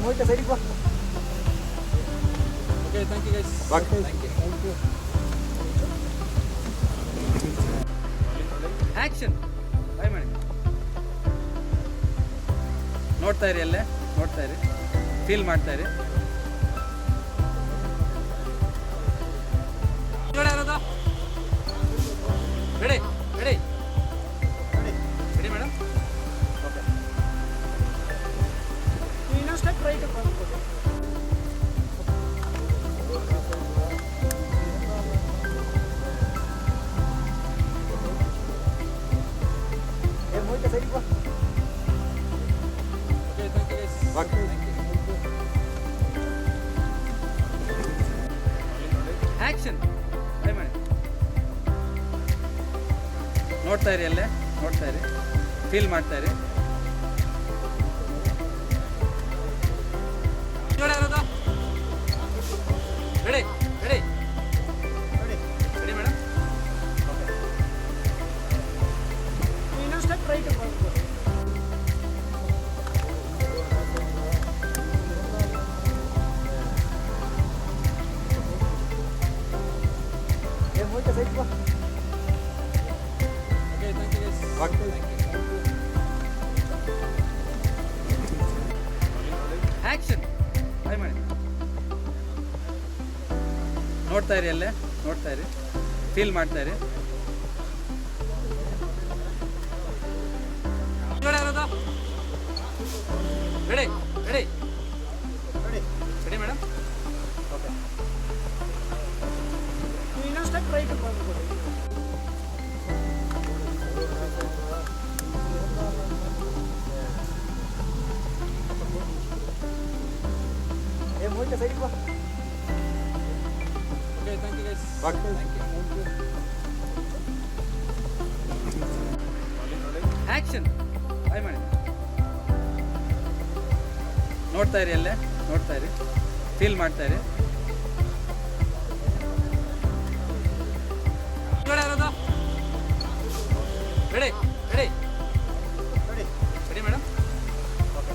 Moita side bak. Okay, thank you guys. Thank you. Action ಬಾಯ್ ಮಾಡಿ ನೋಡ್ತಾ ಇರಿ ಅಲ್ಲೇ ನೋಡ್ತಾ ಇರಿ ಫೀಲ್ ಮಾಡ್ತಾ ಇರಿ ready ready ready madam okay ಇನ್ನೊಂದು ಸ್ಟೆಪ್ ರೈಟ್ ಬಂದ್ಬಿಡಿ. Moita side bak. Okay, thank you guys. Thank you. Action ಬಾಯ್ ಮಾಡಿ ನೋಡ್ತಾ ಇರಿ ಅಲ್ಲೇ ನೋಡ್ತಾ ಇರಿ ಫೀಲ್ ಮಾಡ್ತಾ ಇರಿ ready ready ready madam okay ಇನ್ನೊಂದು ಸ್ಟೆಪ್ ರೈಟ್ ಬಂದ್ಬಿಡಿ. Moita side bak. Okay, thank you guys. Thank you. Action ಬಾಯ್ ಮಾಡಿ ನೋಡ್ತಾ ಇರಿ ಅಲ್ಲೇ ನೋಡ್ತಾ ಇರಿ ಫೀಲ್ ಮಾಡ್ತಾ ಇರಿ ready ready ready madam okay ಇನ್ನೊಂದು ಸ್ಟೆಪ್ ರೈಟ್ ಬಂದ್ಬಿಡಿ. Moita side bak. Okay, thank you guys. Thank you. Action ಬಾಯ್ ಮಾಡಿ ನೋಡ್ತಾ ಇರಿ ಅಲ್ಲೇ ನೋಡ್ತಾ ಇರಿ ಫೀಲ್ ಮಾಡ್ತಾ ಇರಿ ready ready ready madam okay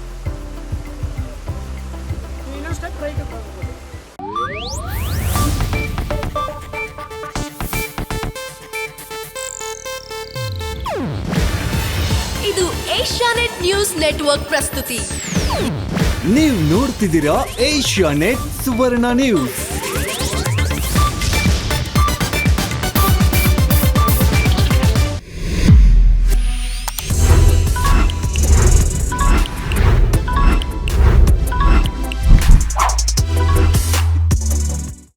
ಇನ್ನೊಂದು ಸ್ಟೆಪ್ ರೈಟ್ ಬಂದ್ಬಿಡಿ. ಇದು ಏಷ್ಯಾನೆಟ್ ನ್ಯೂಸ್ ನೆಟ್ವರ್ಕ್ ಪ್ರಸ್ತುತಿ. ನೀವು ನೋಡ್ತಿದ್ದೀರಾ ಏಷ್ಯಾನೆಟ್ ಸುವರ್ಣ ನ್ಯೂಸ್.